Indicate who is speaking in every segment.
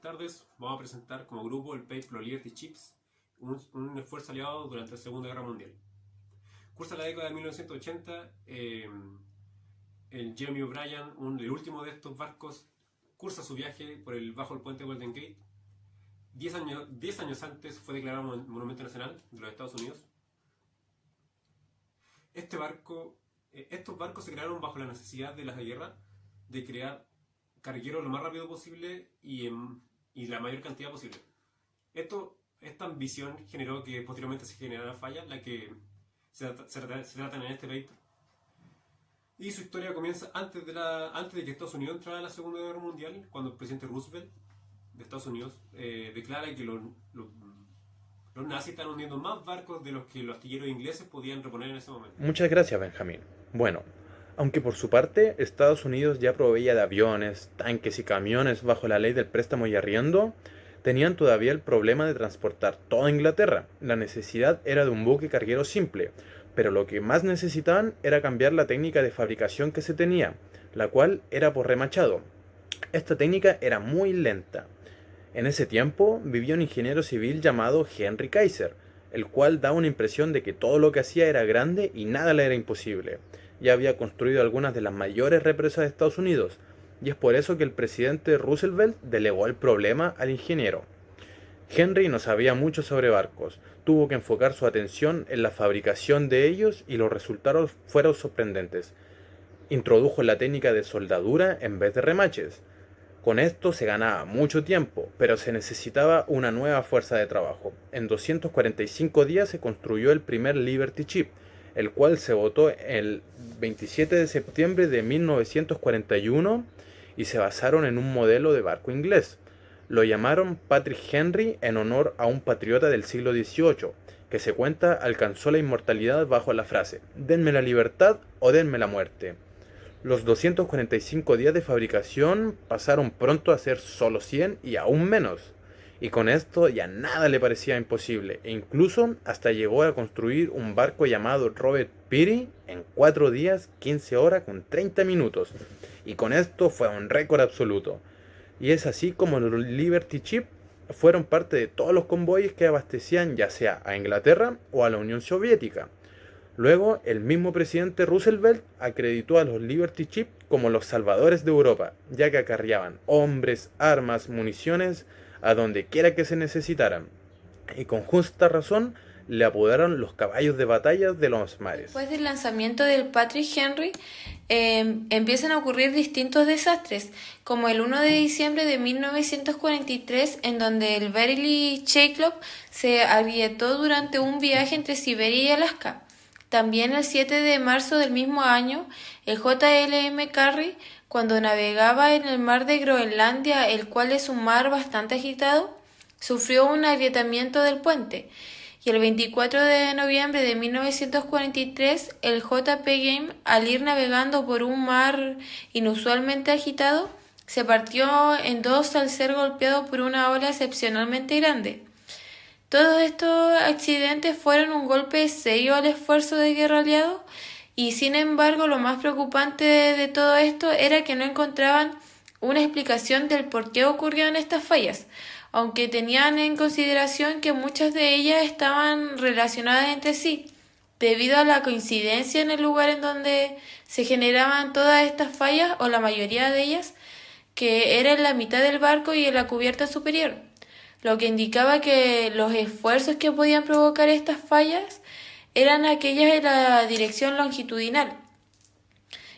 Speaker 1: tardes. Vamos a presentar como grupo el paper Liberty Chips, un esfuerzo aliado durante la Segunda Guerra Mundial. Cursa la década de 1980, el Jeremy O'Brien, el último de estos barcos, cursa su viaje bajo el puente Golden Gate. 10 años antes fue declarado Monumento Nacional de los Estados Unidos. Estos barcos se crearon bajo la necesidad de la guerra de crear cargueros lo más rápido posible y la mayor cantidad posible. Esta ambición generó que posteriormente se generaran fallas, las que se tratan en este paper. Y su historia comienza antes de que Estados Unidos entrara a la Segunda Guerra Mundial, cuando el presidente Roosevelt de Estados Unidos declara que los nazis están hundiendo más barcos de los que los artilleros ingleses podían reponer en ese momento.
Speaker 2: Muchas gracias, Benjamín. Bueno, aunque por su parte Estados Unidos ya proveía de aviones, tanques y camiones bajo la ley del préstamo y arriendo, tenían todavía el problema de transportar toda Inglaterra. La necesidad era de un buque carguero simple, pero lo que más necesitaban era cambiar la técnica de fabricación que se tenía, la cual era por remachado. Esta técnica era muy lenta. En ese tiempo vivía un ingeniero civil llamado Henry Kaiser, el cual daba una impresión de que todo lo que hacía era grande y nada le era imposible. Ya había construido algunas de las mayores represas de Estados Unidos, y es por eso que el presidente Roosevelt delegó el problema al ingeniero. Henry no sabía mucho sobre barcos, tuvo que enfocar su atención en la fabricación de ellos y los resultados fueron sorprendentes. Introdujo la técnica de soldadura en vez de remaches. Con esto se ganaba mucho tiempo, pero se necesitaba una nueva fuerza de trabajo. En 245 días se construyó el primer Liberty Ship, el cual se votó el 27 de septiembre de 1941 y se basaron en un modelo de barco inglés. Lo llamaron Patrick Henry en honor a un patriota del siglo XVIII, que se cuenta alcanzó la inmortalidad bajo la frase «Denme la libertad o denme la muerte». Los 245 días de fabricación pasaron pronto a ser solo 100 y aún menos. Y con esto ya nada le parecía imposible, e incluso hasta llegó a construir un barco llamado Robert Peary en 4 días, 15 horas con 30 minutos. Y con esto fue un récord absoluto. Y es así como los Liberty Ship fueron parte de todos los convoyes que abastecían ya sea a Inglaterra o a la Unión Soviética. Luego, el mismo presidente Roosevelt acreditó a los Liberty Ship como los salvadores de Europa, ya que acarreaban hombres, armas, municiones, a donde quiera que se necesitaran. Y con justa razón le apodaron los caballos de batalla de los mares.
Speaker 3: Después del lanzamiento del Patrick Henry, empiezan a ocurrir distintos desastres, como el 1 de diciembre de 1943, en donde el Verily Chayklov se agrietó durante un viaje entre Siberia y Alaska. También el 7 de marzo del mismo año, el JLM Carey, cuando navegaba en el mar de Groenlandia, el cual es un mar bastante agitado, sufrió un agrietamiento del puente. Y el 24 de noviembre de 1943, el JP Game, al ir navegando por un mar inusualmente agitado, se partió en dos al ser golpeado por una ola excepcionalmente grande. Todos estos accidentes fueron un golpe serio al esfuerzo de guerra aliado, y sin embargo lo más preocupante de todo esto era que no encontraban una explicación del por qué ocurrieron estas fallas, aunque tenían en consideración que muchas de ellas estaban relacionadas entre sí, debido a la coincidencia en el lugar en donde se generaban todas estas fallas, o la mayoría de ellas, que era en la mitad del barco y en la cubierta superior, lo que indicaba que los esfuerzos que podían provocar estas fallas eran aquellas en la dirección longitudinal.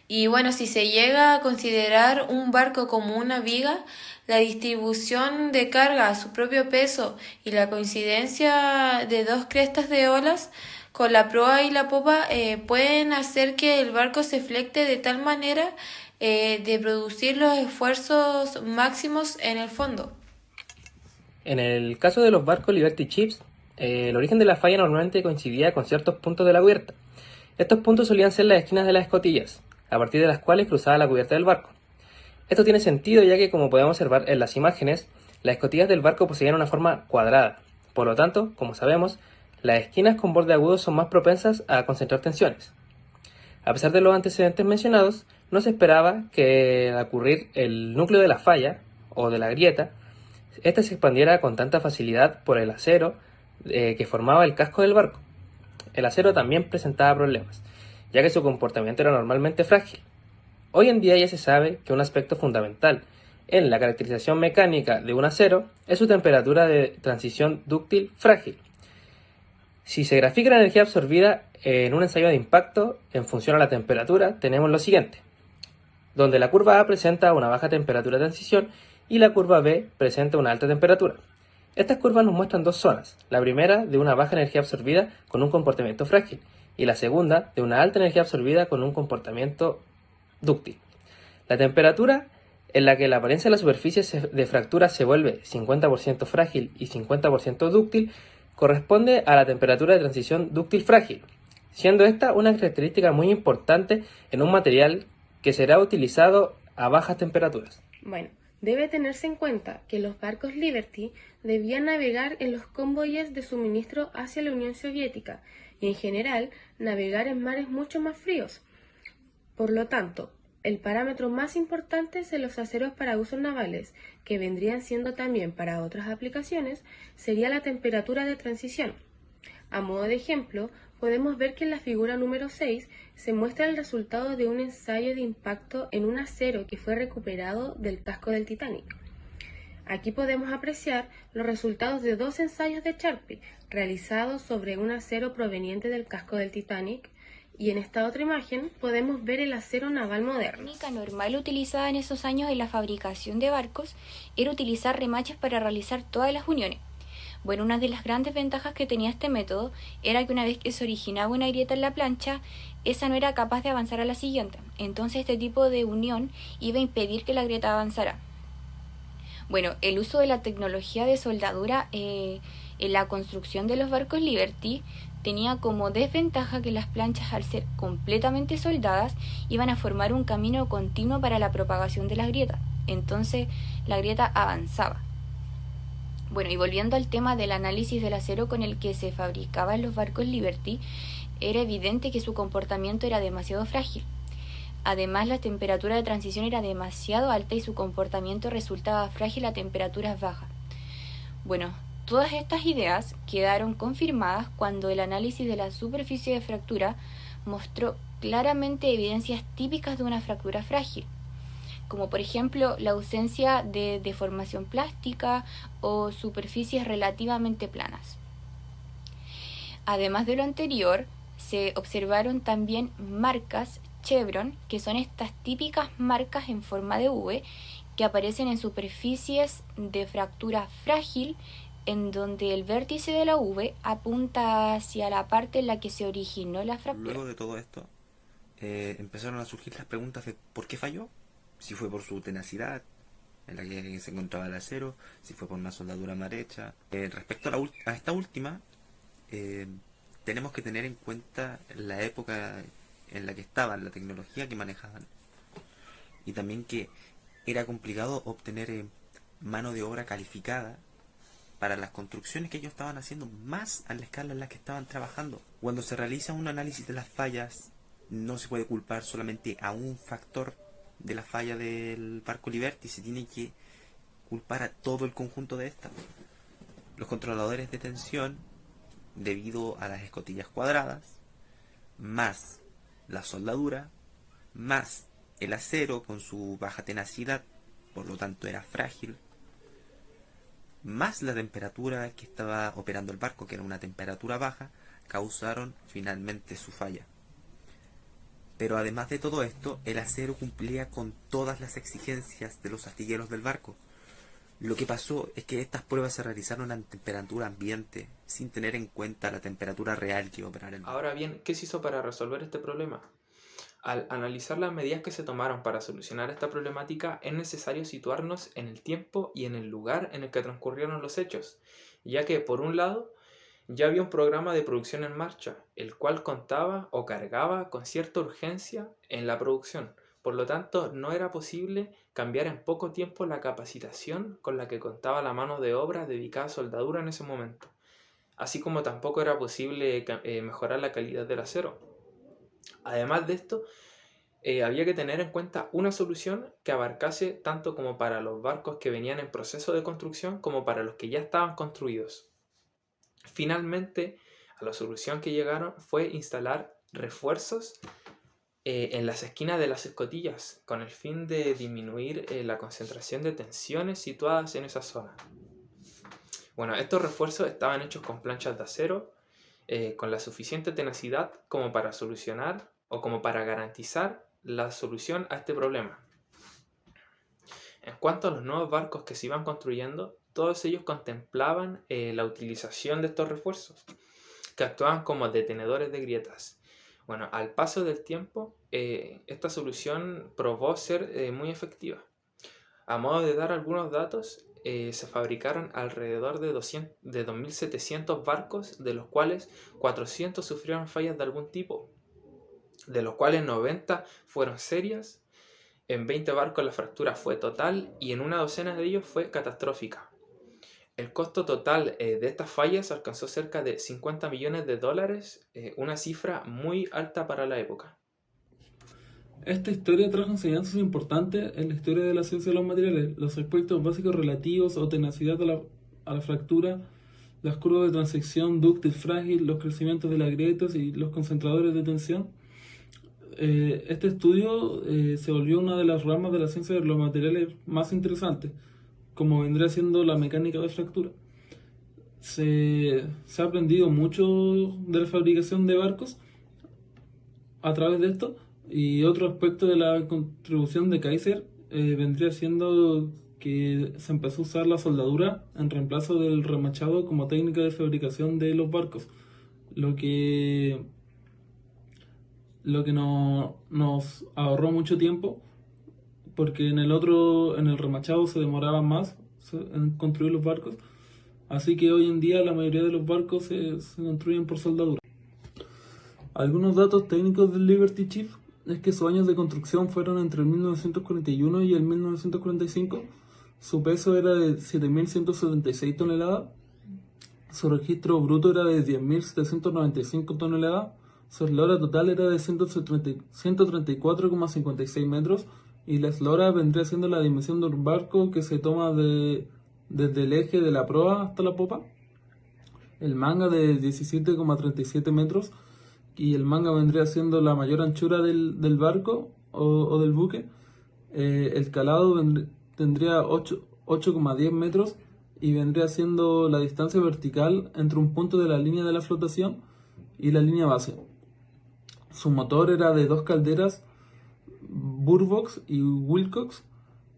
Speaker 3: Y bueno, si se llega a considerar un barco como una viga, la distribución de carga a su propio peso y la coincidencia de dos crestas de olas con la proa y la popa pueden hacer que el barco se flecte de tal manera de producir los esfuerzos máximos en el fondo.
Speaker 4: En el caso de los barcos Liberty Ships, el origen de la falla normalmente coincidía con ciertos puntos de la cubierta. Estos puntos solían ser las esquinas de las escotillas, a partir de las cuales cruzaba la cubierta del barco. Esto tiene sentido ya que, como podemos observar en las imágenes, las escotillas del barco poseían una forma cuadrada. Por lo tanto, como sabemos, las esquinas con borde agudo son más propensas a concentrar tensiones. A pesar de los antecedentes mencionados, no se esperaba que al ocurrir el núcleo de la falla, o de la grieta, ésta se expandiera con tanta facilidad por el acero que formaba el casco del barco. El acero también presentaba problemas, ya que su comportamiento era normalmente frágil. Hoy en día ya se sabe que un aspecto fundamental en la caracterización mecánica de un acero es su temperatura de transición dúctil frágil. Si se grafica la energía absorbida en un ensayo de impacto en función a la temperatura, tenemos lo siguiente, donde la curva A presenta una baja temperatura de transición y la curva B presenta una alta temperatura. Estas curvas nos muestran dos zonas, la primera de una baja energía absorbida con un comportamiento frágil y la segunda de una alta energía absorbida con un comportamiento dúctil. La temperatura en la que la apariencia de la superficie de fractura se vuelve 50% frágil y 50% dúctil corresponde a la temperatura de transición dúctil frágil, siendo esta una característica muy importante en un material que será utilizado a bajas temperaturas.
Speaker 5: Bueno, debe tenerse en cuenta que los barcos Liberty debían navegar en los convoyes de suministro hacia la Unión Soviética y en general navegar en mares mucho más fríos. Por lo tanto, el parámetro más importante de los aceros para usos navales, que vendrían siendo también para otras aplicaciones, sería la temperatura de transición. A modo de ejemplo, podemos ver que en la figura número 6 se muestra el resultado de un ensayo de impacto en un acero que fue recuperado del casco del Titanic. Aquí podemos apreciar los resultados de dos ensayos de Charpy realizados sobre un acero proveniente del casco del Titanic, y en esta otra imagen podemos ver el acero naval moderno.
Speaker 6: La técnica normal utilizada en esos años en la fabricación de barcos era utilizar remaches para realizar todas las uniones. Bueno, una de las grandes ventajas que tenía este método era que una vez que se originaba una grieta en la plancha, esa no era capaz de avanzar a la siguiente. Entonces este tipo de unión iba a impedir que la grieta avanzara. Bueno, el uso de la tecnología de soldadura en la construcción de los barcos Liberty tenía como desventaja que las planchas, al ser completamente soldadas, iban a formar un camino continuo para la propagación de las grietas. Entonces la grieta avanzaba. Bueno, y volviendo al tema del análisis del acero con el que se fabricaban los barcos Liberty, era evidente que su comportamiento era demasiado frágil. Además, la temperatura de transición era demasiado alta y su comportamiento resultaba frágil a temperaturas bajas. Bueno, todas estas ideas quedaron confirmadas cuando el análisis de la superficie de fractura mostró claramente evidencias típicas de una fractura frágil, como por ejemplo la ausencia de deformación plástica o superficies relativamente planas. Además de lo anterior, se observaron también marcas chevron, que son estas típicas marcas en forma de V que aparecen en superficies de fractura frágil, en donde el vértice de la V apunta hacia la parte en la que se originó la fractura.
Speaker 7: Luego de todo esto, empezaron a surgir las preguntas de ¿por qué falló? Si fue por su tenacidad en la que se encontraba el acero, si fue por una soldadura mal hecha. Respecto a esta última, tenemos que tener en cuenta la época en la que estaban, la tecnología que manejaban, y también que era complicado obtener mano de obra calificada para las construcciones que ellos estaban haciendo, más a la escala en la que estaban trabajando. Cuando se realiza un análisis de las fallas, no se puede culpar solamente a un factor de la falla del barco Liberty, se tiene que culpar a todo el conjunto de estas. Los controladores de tensión, debido a las escotillas cuadradas, más la soldadura, más el acero con su baja tenacidad, por lo tanto era frágil, más la temperatura que estaba operando el barco, que era una temperatura baja, causaron finalmente su falla. Pero además de todo esto, el acero cumplía con todas las exigencias de los astilleros del barco. Lo que pasó es que estas pruebas se realizaron a temperatura ambiente, sin tener en cuenta la temperatura real que iba a operar el barco.
Speaker 8: Ahora bien, ¿qué se hizo para resolver este problema? Al analizar las medidas que se tomaron para solucionar esta problemática, es necesario situarnos en el tiempo y en el lugar en el que transcurrieron los hechos, ya que, por un lado, ya había un programa de producción en marcha, el cual contaba o cargaba con cierta urgencia en la producción. Por lo tanto, no era posible cambiar en poco tiempo la capacitación con la que contaba la mano de obra dedicada a soldadura en ese momento, así como tampoco era posible mejorar la calidad del acero. Además de esto, había que tener en cuenta una solución que abarcase tanto como para los barcos que venían en proceso de construcción como para los que ya estaban construidos. Finalmente, a la solución que llegaron fue instalar refuerzos en las esquinas de las escotillas, con el fin de disminuir la concentración de tensiones situadas en esa zona. Bueno, estos refuerzos estaban hechos con planchas de acero, con la suficiente tenacidad como para solucionar o como para garantizar la solución a este problema. En cuanto a los nuevos barcos que se iban construyendo, todos ellos contemplaban la utilización de estos refuerzos, que actuaban como detenedores de grietas. Bueno, al paso del tiempo, esta solución probó ser muy efectiva. A modo de dar algunos datos, se fabricaron alrededor de 2.700 barcos, de los cuales 400 sufrieron fallas de algún tipo, de los cuales 90 fueron serias, en 20 barcos la fractura fue total y en una docena de ellos fue catastrófica. El costo total de estas fallas alcanzó cerca de $50 millones, una cifra muy alta para la época.
Speaker 9: Esta historia trajo enseñanzas importantes en la historia de la ciencia de los materiales, los aspectos básicos relativos o tenacidad a la fractura, las curvas de transección dúctil frágil, los crecimientos de las grietas y los concentradores de tensión. Este estudio se volvió una de las ramas de la ciencia de los materiales más interesantes, como vendría siendo la mecánica de fractura. Se ha aprendido mucho de la fabricación de barcos a través de esto, y otro aspecto de la contribución de Kaiser vendría siendo que se empezó a usar la soldadura en reemplazo del remachado como técnica de fabricación de los barcos, lo que nos ahorró mucho tiempo, porque en el remachado se demoraba más en construir los barcos, así que hoy en día la mayoría de los barcos se construyen por soldadura. Algunos datos técnicos del Liberty Chief es que sus años de construcción fueron entre el 1941 y el 1945. Su peso era de 7.176 toneladas. Su registro bruto era de 10.795 toneladas. Su eslora total era de 134,56 metros. Y la eslora vendría siendo la dimensión de un barco que se toma desde el eje de la proa hasta la popa. El manga de 17,37 metros. Y el manga vendría siendo la mayor anchura del barco o del buque. El calado tendría 8,10 metros y vendría siendo la distancia vertical entre un punto de la línea de la flotación y la línea base. Su motor era de dos calderas, Burbox y Wilcox.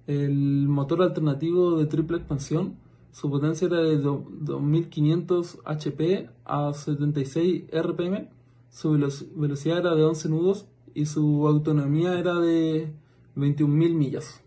Speaker 9: El motor alternativo de triple expansión, su potencia era de 2.500 HP a 76 RPM. Su velocidad era de 11 nudos y su autonomía era de 21.000 millas.